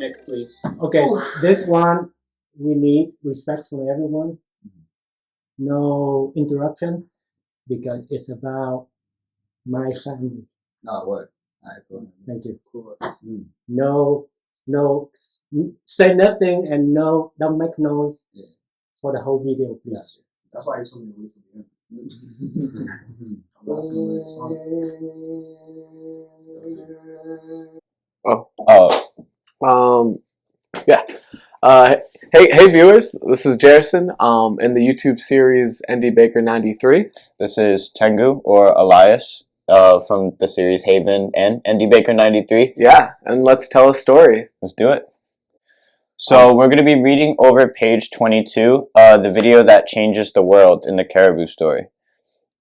mic, please. Okay, this one we need respect for everyone. No interruption because it's about my family. Oh, what? Cool. Thank you. Cool. No, say nothing and no, don't make noise for the whole video, please. That's why you told me to wait till the end. I'm asking the way it's Hey viewers, this is Jerison in the YouTube series NDBaker93. This is Tengu, or Elias, from the series Haven and NDBaker93. Yeah, and let's tell a story. Let's do it. So we're going to be reading over page 22, the video that changes the world in the Caribou story.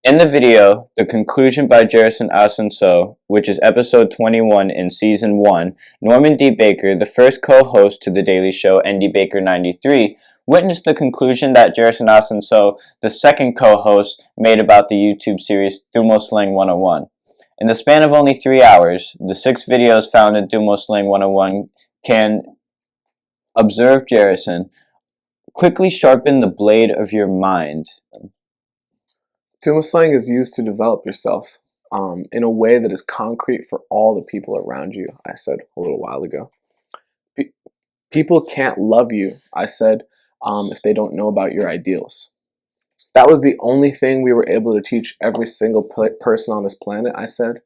In the video, the conclusion by Jerison Asenso, which is episode 21 in season 1, Norman D. Baker, the first co-host to the daily show NDBaker93, witnessed the conclusion that Jerison Asenso, the second co-host, made about the YouTube series Dumo Slang 101. In the span of only 3 hours, the 6 videos found in Dumo Slang 101 can observe Jerison quickly sharpen the blade of your mind. Dumo slang is used to develop yourself in a way that is concrete for all the people around you, I said a little while ago. People can't love you, I said, if they don't know about your ideals. If that was the only thing we were able to teach every single person on this planet, I said,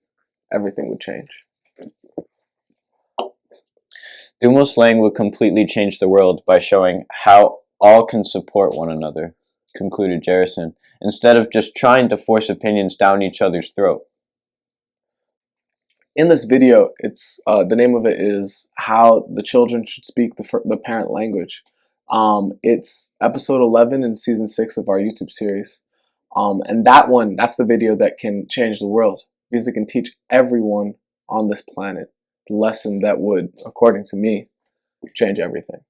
everything would change. Dumo slang would completely change the world by showing how all can support one another, concluded Jerison, instead of just trying to force opinions down each other's throat. In this video, it's the name of it is How the Children Should Speak the Parent Language. It's episode 11 in season 6 of our YouTube series. And that's the video that can change the world, because it can teach everyone on this planet the lesson that would, according to me, change everything.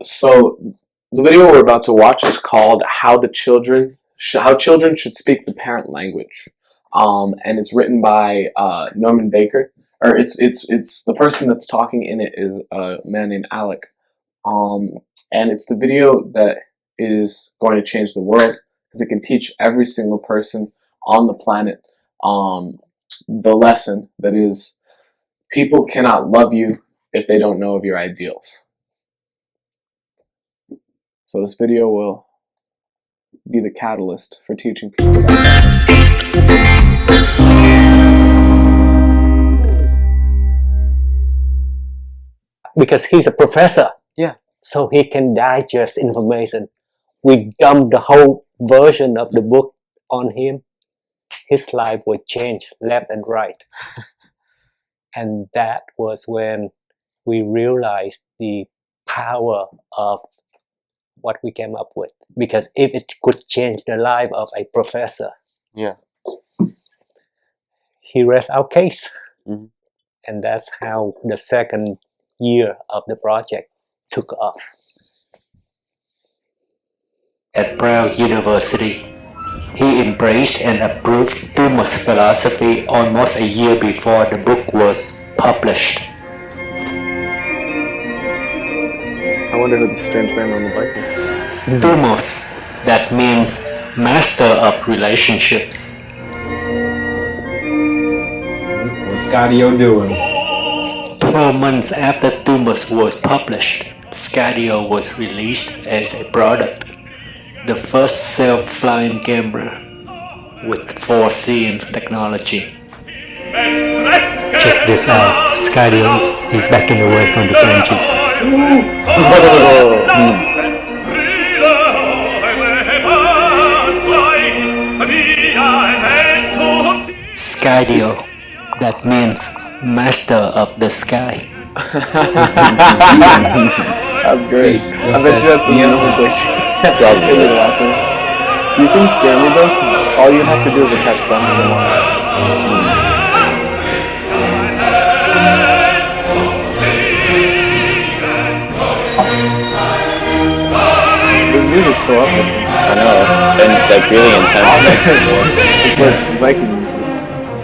So the video we're about to watch is called How Children Should Speak the Parent Language. And it's written by Norman Baker. Or it's the person that's talking in it is a man named Alec. And it's the video that is going to change the world, because it can teach every single person on the planet the lesson that is, people cannot love you if they don't know of your ideals. So this video will be the catalyst for teaching people that lesson. Because he's a professor. Yeah. So he can digest information. We dump the whole version of the book on him. His life would change left and right. And that was when we realized the power of what we came up with. Because if it could change the life of a professor, he rests our case. And that's how the second year of the project took off. At Brown University, he embraced and approved Dumo's philosophy almost a year before the book was published. I wonder who the strange man on the bike is. Dumos, that means master of relationships. What's Scadio doing? 12 months after Dumos was published, Scadio was released as a product. The first self-flying camera with 4-scene technology. Check this out. Scadio is backing away from the branches. Scadio, that means master of the sky. That's great. I bet you that's a nomenclature. These things scare me though, because all you have to do is attack Bunster. This music's so uplifting. I know, and like really intense. It's like Viking music.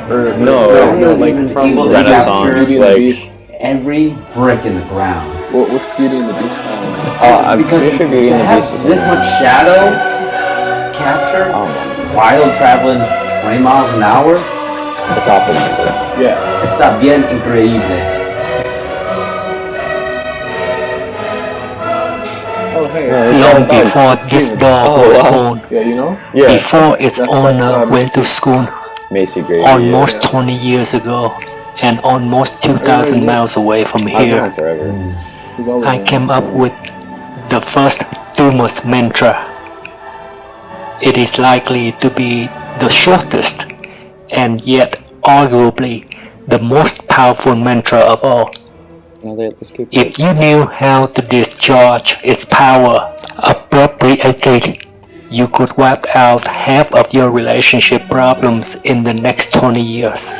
Or No, no, Scadio like even from able to Renaissance, capture like every brick in the ground. what's Beauty and the Beast style? I'm Because pretty sure Beauty to and the have Beast is this in much shadow captured while traveling 20 miles an hour, the top of it. Yeah. está bien increíble. Oh hey. No, it's- Long got a dog. before it's this Steven. dog Oh, was wow. born, Yeah, you know? Yeah, before its That's owner went to Macy. school Macy Grady. almost yeah. 20 years ago and almost I 2,000 know. miles away from I've known here, him forever. He's always I been came like up with the first Dumas mantra. It is likely to be the shortest and yet arguably the most powerful mantra of all. Now let's keep If you knew how to discharge its power appropriately, you could wipe out half of your relationship problems in the next 20 years.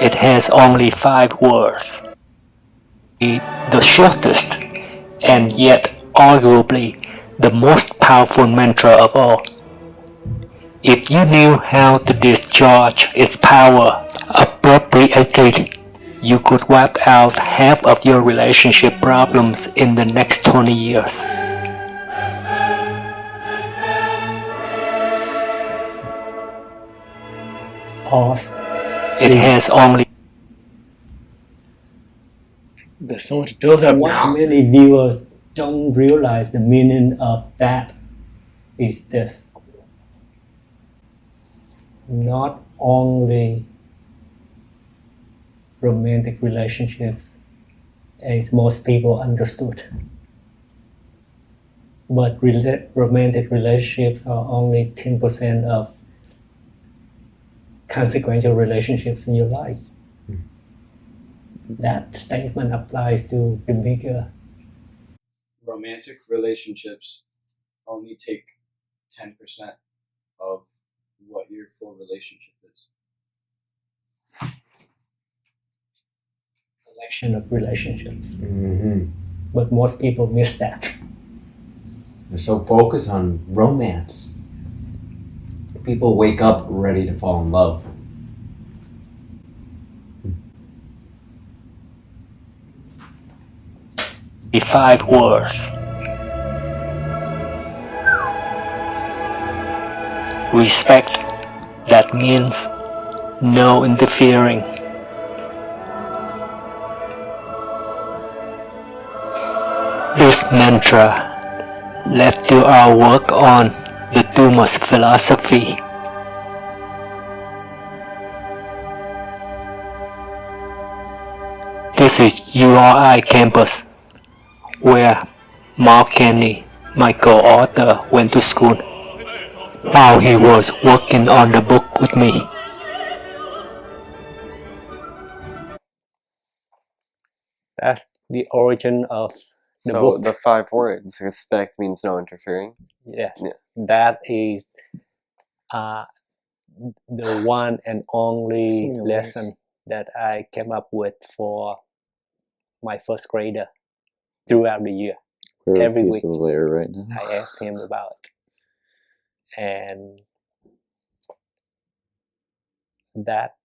It has only 5 words. The shortest and yet arguably the most powerful mantra of all. If you knew how to discharge its power appropriately, you could wipe out half of your relationship problems in the next 20 years. Pause. It has only There's so much build up What now. many viewers don't realize the meaning of that is this. Not only romantic relationships, as most people understood, but romantic relationships are only 10% of consequential relationships in your life. That statement applies to the bigger. Romantic relationships only take 10% of what your full relationship is. Collection of relationships. Mm-hmm. But most people miss that. They're so focused on romance. People wake up ready to fall in love. 5 words. Respect. That means no interfering. This mantra led to our work on the Dumas philosophy. This is URI campus, where Mark Kenny, my co-author, went to school while he was working on the book with me. That's the origin of the So book. the 5 words, respect means no interfering. Yes, Yeah. that is the one and only So many layers. lesson that I came up with for my first grader throughout the year. We're Every a piece week. of the layer right now. I asked him about it. And that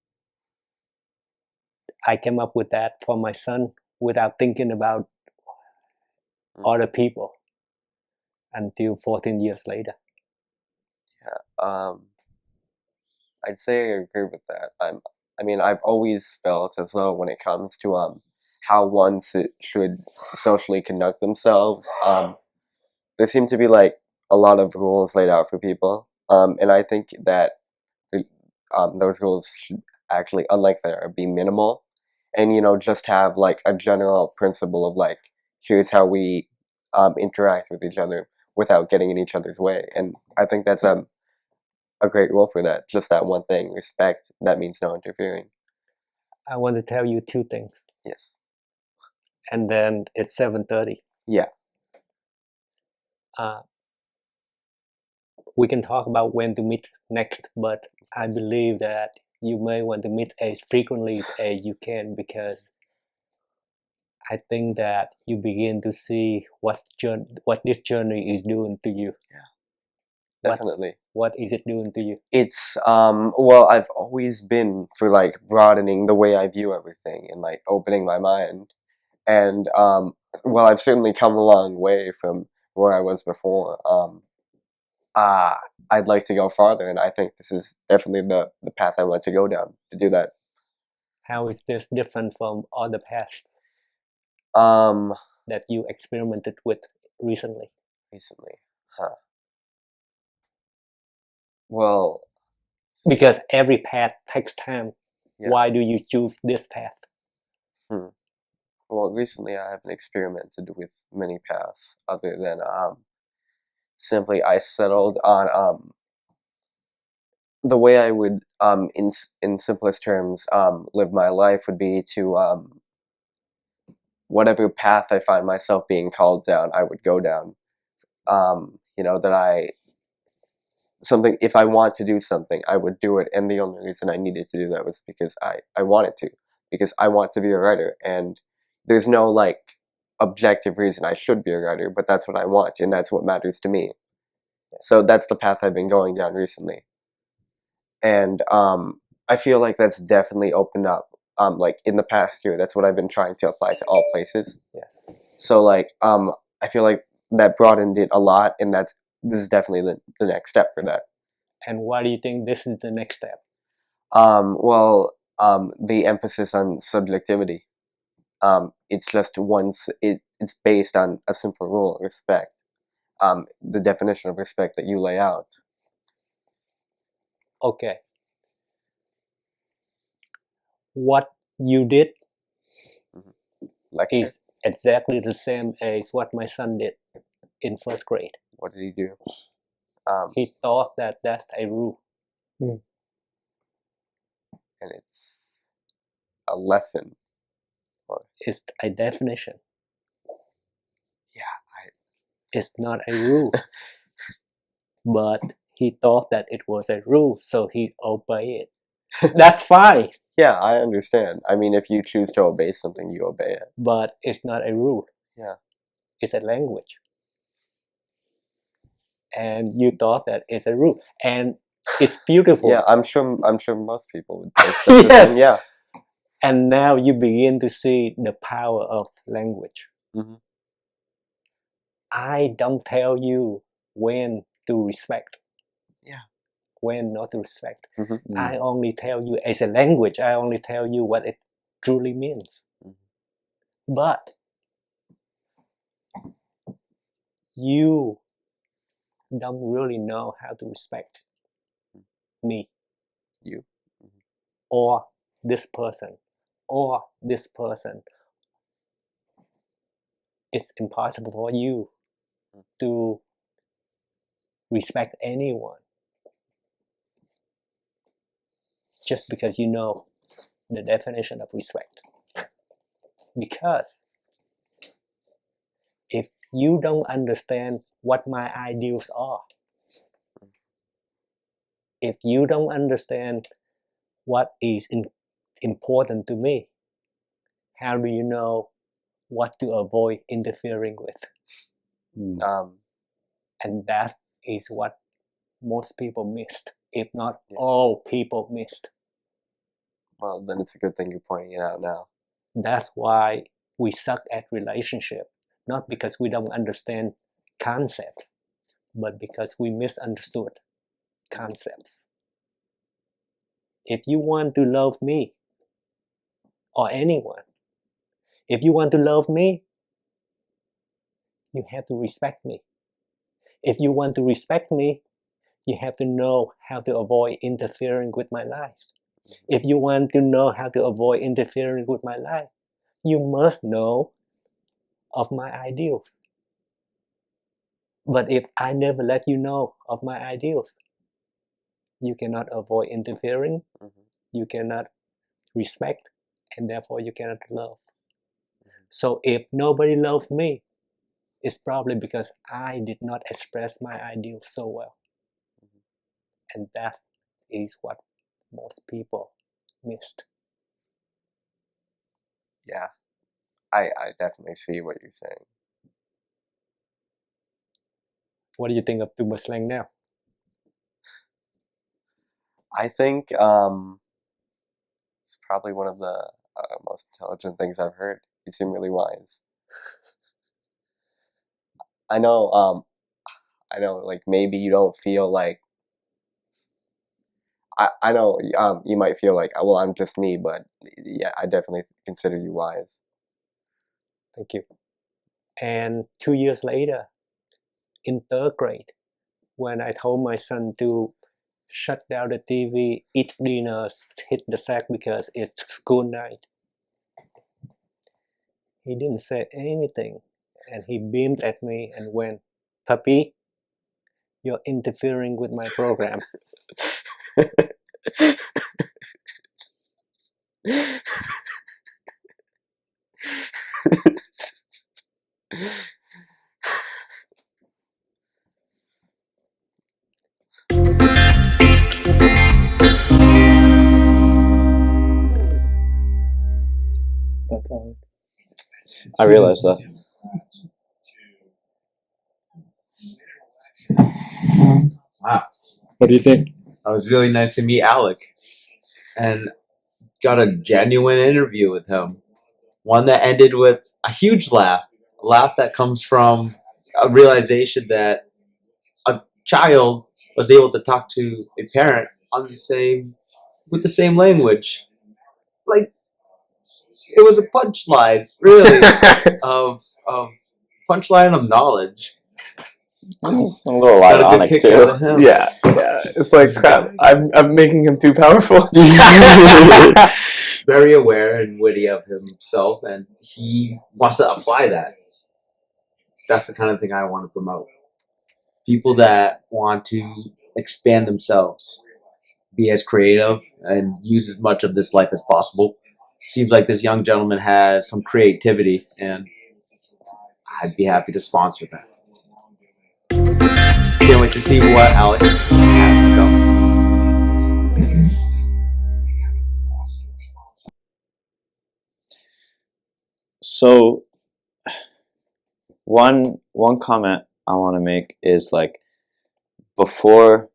I came up with that for my son without thinking about other people until 14 years later. I'd say I agree with that. I mean, I've always felt as though when it comes to how one should socially conduct themselves, there seem to be like a lot of rules laid out for people, and I think that those rules should actually, unlike there, be minimal, and just have like a general principle of like, here's how we interact with each other without getting in each other's way, and I think that's a great rule for that. Just that one thing, respect. That means no interfering. I want to tell you 2 things. Yes. And then it's 7:30. Yeah. We can talk about when to meet next, but I believe that you may want to meet as frequently as you can, because I think that you begin to see what this journey is doing to you. Definitely. What is it doing to you? It's well, I've always been for like broadening the way I view everything and like opening my mind. And well, I've certainly come a long way from where I was before. I'd like to go farther, and I think this is definitely the path I want to go down to do that. How is this different from other paths Um, that you experimented with recently? recently, huh? Well, Because every path takes time. Yeah. Why do you choose this path? well, recently I haven't experimented with many paths other than simply I settled on the way I would in simplest terms live my life would be to whatever path I find myself being called down, I would go down. You know, that something, if I want to do something, I would do it, and the only reason I needed to do that was because I wanted to, because I want to be a writer, and there's no like objective reason I should be a writer, but that's what I want, and that's what matters to me. So that's the path I've been going down recently, and I feel like that's definitely opened up. Like in the past year, that's what I've been trying to apply to all places. Yes. So like I feel like that broadened it a lot, and this is definitely the next step for that. And why do you think this is the next step? Well, the emphasis on subjectivity. It's just it's based on a simple rule: respect. The definition of respect that you lay out. Okay. What you did Lecture. is exactly the same as what my son did in first grade. What did he do? He thought that that's a rule. And it's a lesson. It's a definition. Yeah, It's not a rule. But he thought that it was a rule, so he obeyed it. That's fine. Yeah, I understand. I mean, if you choose to obey something, you obey it. But it's not a rule. Yeah. It's a language. And you thought that it's a rule. And it's beautiful. Yeah, I'm sure most people would think that's Yes. the thing, yeah. And now you begin to see the power of language. Mhm. I don't tell you when to respect. Yeah. When not to respect. Mhm. I only tell you as a language, I only tell you what it truly means. But you don't really know how to respect me. You. Or this person. Or this person. It's impossible for you to respect anyone just because you know the definition of respect. Because if you don't understand what my ideals are, if you don't understand what is important to me, how do you know what to avoid interfering with? And that is what most people missed, if not all people missed. Well, then it's a good thing you're pointing it out now. That's why we suck at relationship, not because we don't understand concepts, but because we misunderstood concepts. If you want to love me, or anyone, if you want to love me, you have to respect me. If you want to respect me, you have to know how to avoid interfering with my life. If you want to know how to avoid interfering with my life, you must know of my ideals. But if I never let you know of my ideals, you cannot avoid interfering, you cannot respect, and therefore you cannot love. So if nobody loves me, it's probably because I did not express my ideals so well. And that is what most people missed. Yeah. I definitely see what you're saying. What do you think of Tumor slang now? I think it's probably one of the most intelligent things I've heard. You seem really wise. I know, like maybe you don't feel like. I know, you might feel like, well, I'm just me, but yeah, I definitely consider you wise. Thank you. And 2 years later, in 3rd grade, when I told my son to shut down the TV, eat dinner, hit the sack because it's school night, he didn't say anything, and he beamed at me and went, "Papi, you're interfering with my program." That's all. I realized that. Wow. What do you think? It was really nice to meet Alec. And got a genuine interview with him. One that ended with a huge laugh. A laugh that comes from a realization that a child was able to talk to a parent on with the same language. Like, it was a punchline, really, of punchline of knowledge. It's a little Got a good ironic kick too. out of him. Yeah. It's like crap. I'm making him too powerful. Very aware and witty of himself, and he wants to apply that. That's the kind of thing I want to promote. People that want to expand themselves, be as creative, and use as much of this life as possible. Seems like this young gentleman has some creativity, and I'd be happy to sponsor that. Can't wait to see what Alec has to go. So one comment I want to make is like before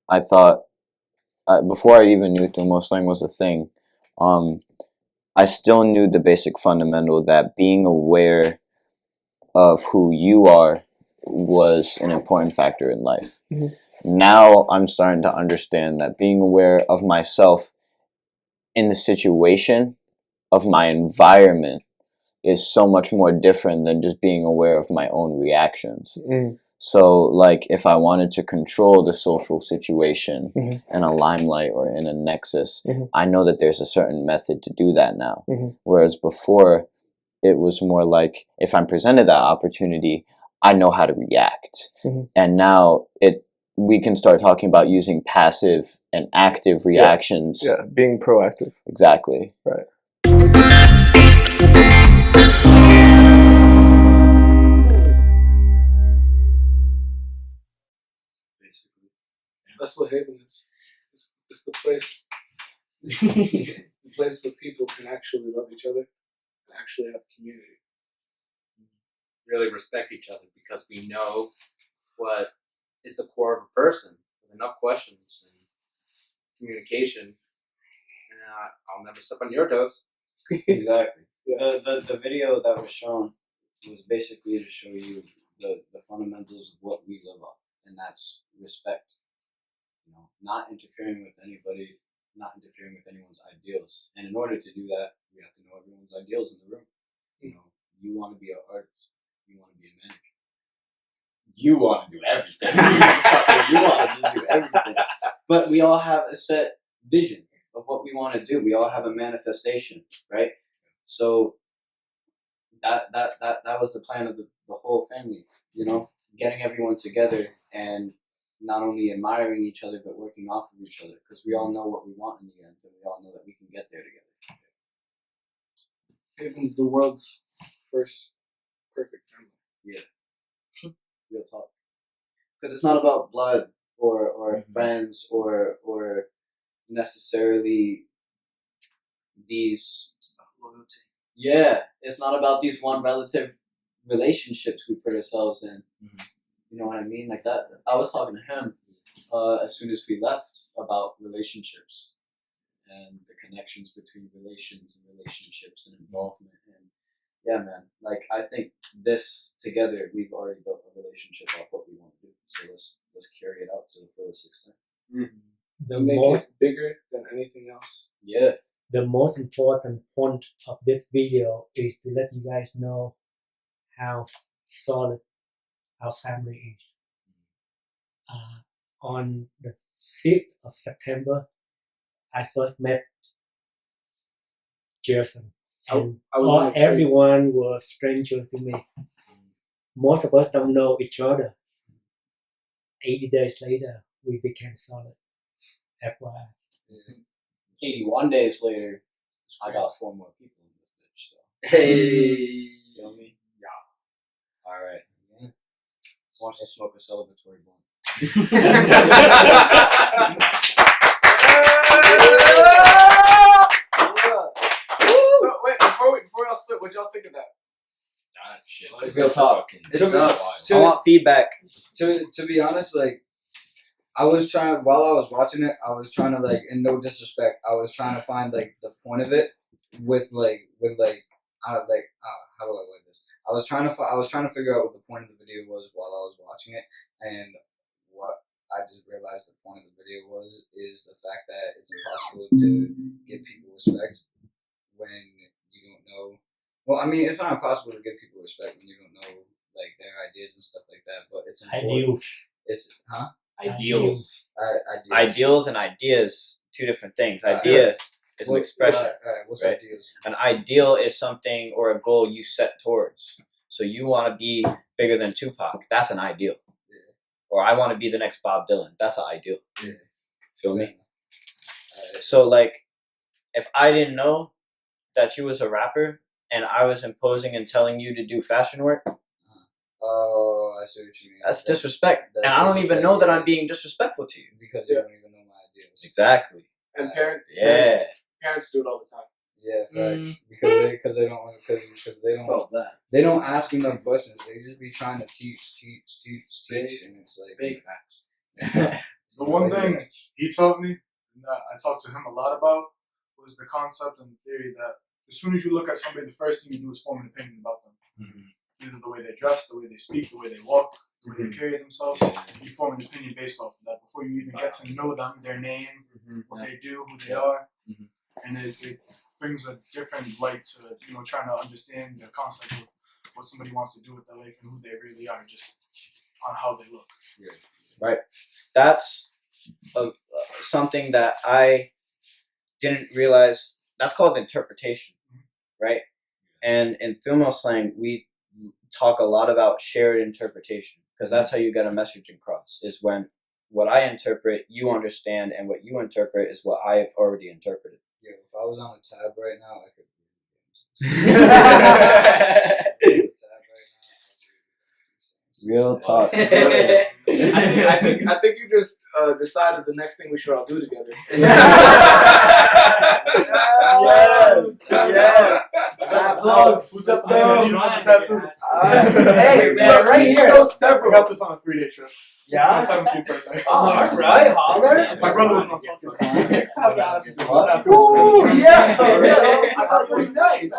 I even knew Tumor slang was a thing, I still knew the basic fundamental that being aware of who you are was an important factor in life. Mhm. Now I'm starting to understand that being aware of myself in the situation of my environment is so much more different than just being aware of my own reactions. So, like, if I wanted to control the social situation in a limelight or in a nexus, I know that there's a certain method to do that now. Whereas before, it was more like, if I'm presented that opportunity, I know how to react. And now we can start talking about using passive and active reactions. Yeah, being proactive. Exactly. Right. That's what Haven is. It's the place. The place where people can actually love each other and actually have community. Really respect each other because we know what is the core of a person. With enough questions and communication, and I'll never step on your toes. Exactly. Yeah. The video that was shown was basically to show you the fundamentals of what we live on, and that's respect. You know, not interfering with anybody, not interfering with anyone's ideals. And in order to do that, we have to know everyone's ideals in the room. You know, you want to be an artist, you want to be a manager. You want to do everything. You want to just do everything. But we all have a set vision of what we want to do. We all have a manifestation, right? So that was the plan of the whole family, you know, getting everyone together and not only admiring each other but working off of each other, because we all know what we want in the end, and we all know that we can get there together. Haven's the world's first perfect family. Yeah. Real talk. Because it's not about blood or friends or necessarily these loyalty. Yeah, it's not about these one relative relationships we put ourselves in. You know what I mean? Like that. I was talking to him as soon as we left about relationships and the connections between relations and relationships and involvement. And yeah, man, like I think this together, we've already built a relationship off what we want to do. So let's carry it out to the fullest extent. The Make most it bigger than anything else. Yeah. the most important point of this video is to let you guys know how solid our family is. On the 5th of September, I first met Jason, and I was on a trip. everyone was strangers to me. Most of us don't know each other. 80 days later, we became solid. FYI. 81 days later, I got 4 more people in this bitch. So. Hey, feel me? Yeah. All right. Wants to smoke a celebratory blunt. So wait, before y'all split, what y'all think of that? Shit. Real talk. I want feedback. To be honest, like I was trying while I was watching it, I was trying to like, in no disrespect, I was trying to find like the point of it with how do I word this? I was trying to figure out what the point of the video was while I was watching it, and what I just realized the point of the video is the fact that it's impossible to give people respect when you don't know. Well, I mean, it's not impossible to give people respect when you don't know like their ideas and stuff like that. But it's important. Ideals. It's Ideals. Ideals. And ideas, two different things. Idea is an expression. What's right? ideals? An ideal is something or a goal you set towards. So you want to be bigger than Tupac. That's an ideal. Yeah. Or I want to be the next Bob Dylan. That's an ideal. Yeah. Feel me? So like, if I didn't know that you was a rapper and I was imposing and telling you to do fashion work, Oh, I see what you mean. that's disrespect. And I don't even know that I'm being disrespectful to you. Because you don't even know my ideals. Exactly. And parents do it all the time. Yeah, facts. Because they they don't ask enough questions. They just be trying to teach, and it's like Big facts. The one thing he taught me, and that I talked to him a lot about, was the concept and theory that as soon as you look at somebody, the first thing you do is form an opinion about them. Either the way they dress, the way they speak, the way they walk, the way they carry themselves. You form an opinion based off of that before you even get to know them, their name, what they do, who they are. And it brings a different light to, trying to understand the concept of what somebody wants to do with their life and who they really are, just on how they look. Yeah. Right. That's something that I didn't realize. That's called interpretation, right? And in female slang, we talk a lot about shared interpretation because that's how you get a message across, is when what I interpret, you understand, and what you interpret is what I've already interpreted. Yeah, if I was on a tab right now, I could. Real talk. I think you just decided the next thing we should all do together. Yes. Who's got some energy on the tattoo? Hey, man, right here. Several. Got this on a 3-day trip. Yeah. My 17th birthday. Oh, all right, holler. My brother was on fucking 6 times asking to do that. Ooh, yeah. I thought it was nice.